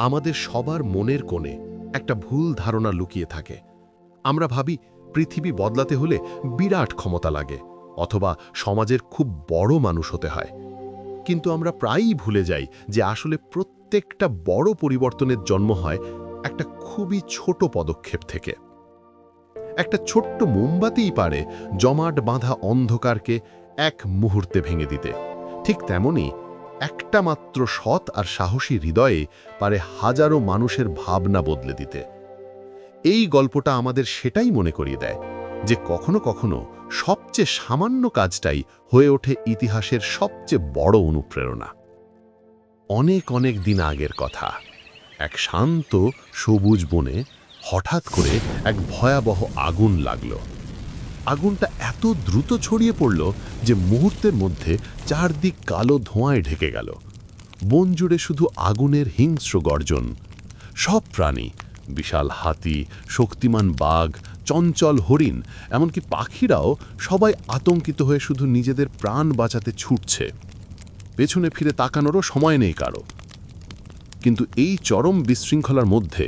আমাদের সবার মনের কোণে একটা ভুল ধারণা লুকিয়ে থাকে। আমরা ভাবি পৃথিবী বদলাতে হলে বিরাট ক্ষমতা লাগে অথবা সমাজের খুব বড় মানুষ হতে হয়। কিন্তু আমরা প্রায়ই ভুলে যাই যে আসলে প্রত্যেকটা বড় পরিবর্তনের জন্ম হয় একটা খুবই ছোট পদক্ষেপ থেকে। একটা ছোট্ট মোমবাতিই পারে জমাট বাঁধা অন্ধকারকে এক মুহূর্তে ভেঙে দিতে। ঠিক তেমনি একটা মাত্র সৎ আর সাহসী হৃদয়ে পারে হাজারো মানুষের ভাবনা বদলে দিতে। এই গল্পটা আমাদের সেটাই মনে করিয়ে দেয় যে কখনো কখনো সবচেয়ে সামান্য কাজটাই হয়ে ওঠে ইতিহাসের সবচেয়ে বড় অনুপ্রেরণা। অনেক অনেক দিন আগের কথা, এক শান্ত সবুজ বনে হঠাৎ করে এক ভয়াবহ আগুন লাগল। আগুনটা এত দ্রুত ছড়িয়ে পড়ল যে মুহূর্তের মধ্যে চারদিক কালো ধোঁয়ায় ঢেকে গেল। বন জুড়ে শুধু আগুনের হিংস্র গর্জন। সব প্রাণী, বিশাল হাতি, শক্তিমান বাঘ, চঞ্চল হরিণ, এমনকি পাখিরাও সবাই আতঙ্কিত হয়ে শুধু নিজেদের প্রাণ বাঁচাতে ছুটছে। পেছনে ফিরে তাকানোরও সময় নেই কারো। কিন্তু এই চরম বিশৃঙ্খলার মধ্যে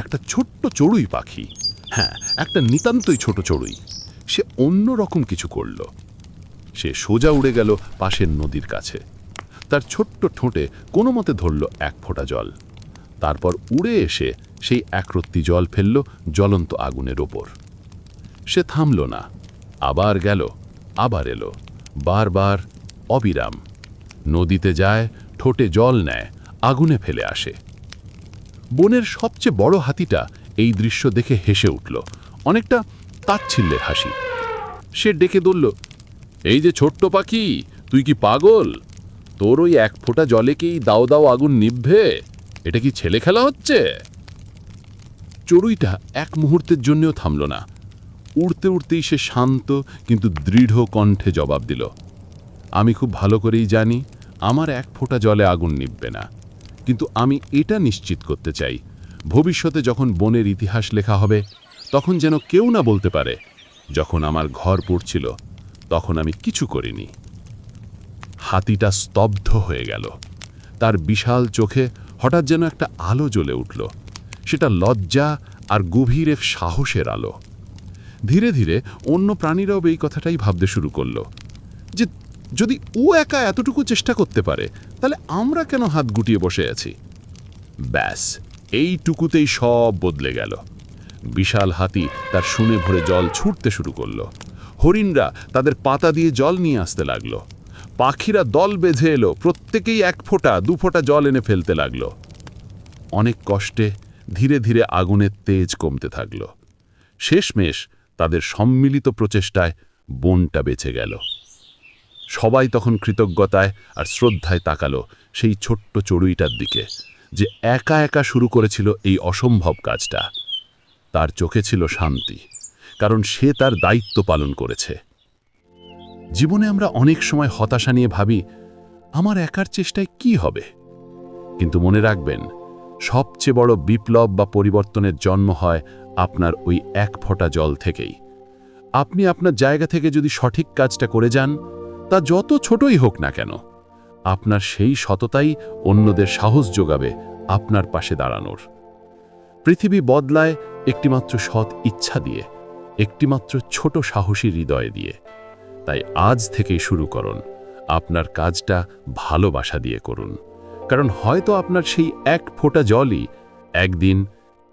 একটা ছোট্ট চড়ুই পাখি, হ্যাঁ, একটা নিতান্তই ছোট চড়ুই, সে অন্য রকম কিছু করল। সে সোজা উড়ে গেল পাশের নদীর কাছে। তার ছোট্ট ঠোঁটে কোনো মতে ধরল এক ফোঁটা জল। তারপর উড়ে এসে সেই একরত্তি জল ফেলল জ্বলন্ত আগুনের ওপর। সে থামল না, আবার গেল, আবার এলো, বারবার, অবিরাম। নদীতে যায়, ঠোঁটে জল নেয়, আগুনে ফেলে আসে। বনের সবচেয়ে বড় হাতিটা এই দৃশ্য দেখে হেসে উঠল, অনেকটা তাচ্ছিল্যের হাসি। সে ডেকে বলল, এই যে ছোট্ট পাখি, তুই কি পাগল? তোর ওই এক ফোঁটা জলে কি দাও দাও আগুন নিভবে? এটা কি ছেলে খেলা হচ্ছে? চড়ুইটা এক মুহূর্তের জন্যও থামল না। উড়তে উড়তেই সে শান্ত কিন্তু দৃঢ় কণ্ঠে জবাব দিল, আমি খুব ভালো করেই জানি আমার এক ফোঁটা জলে আগুন নিভবে না, কিন্তু আমি এটা নিশ্চিত করতে চাই, ভবিষ্যতে যখন বনের ইতিহাস লেখা হবে তখন যেন কেউ না বলতে পারে যখন আমার ঘর পড়ছিল তখন আমি কিছু করিনি। হাতিটা স্তব্ধ হয়ে গেল। তার বিশাল চোখে হঠাৎ যেন একটা আলো জ্বলে উঠল। সেটা লজ্জা আর গভীর সাহসের আলো। ধীরে ধীরে অন্য প্রাণীরাও এই কথাটাই ভাবতে শুরু করল যে যদি ও একা এতটুকু চেষ্টা করতে পারে তাহলে আমরা কেন হাত গুটিয়ে বসে আছি? ব্যাস, এইটুকুতেই সব বদলে গেল। বিশাল হাতি তার শুনে ভরে জল ছুটতে শুরু করল। হরিণরা তাদের পাতা দিয়ে জল নিয়ে আসতে লাগল। পাখিরা দল বেঁধে এলো, প্রত্যেকেই এক ফোঁটা দু ফোঁটা জল এনে ফেলতে লাগল। অনেক কষ্টে ধীরে ধীরে আগুনের তেজ কমতে থাকল। শেষমেশ তাদের সম্মিলিত প্রচেষ্টায় বনটা বেঁচে গেল। সবাই তখন কৃতজ্ঞতায় আর শ্রদ্ধায় তাকালো সেই ছোট্ট চড়ুইটার দিকে, যে একা একা শুরু করেছিল এই অসম্ভব কাজটা। তার চোখে ছিল শান্তি, কারণ সে তার দায়িত্ব পালন করেছে। জীবনে আমরা অনেক সময় হতাশা নিয়ে ভাবি, আমার একার চেষ্টায় কি হবে? কিন্তু মনে রাখবেন, সবচেয়ে বড় বিপ্লব বা পরিবর্তনের জন্ম হয় আপনার ওই এক ফোঁটা জল থেকেই। আপনি আপনার জায়গা থেকে যদি সঠিক কাজটা করে যান, তা যত ছোটই হোক না কেন, আপনার সেই সততাই অন্যদের সাহস যোগাবে আপনার পাশে দাঁড়ানোর। পৃথিবী বদলায় একটিমাত্র সৎ ইচ্ছা দিয়ে, একটিমাত্র ছোট সাহসী হৃদয় দিয়ে। তাই আজ থেকেই শুরু করুন, আপনার কাজটা ভালোবাসা দিয়ে করুন, কারণ হয়তো আপনার সেই এক ফোঁটা জলই একদিন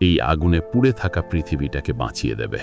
এই আগুনে পুড়ে থাকা পৃথিবীটাকে বাঁচিয়ে দেবে।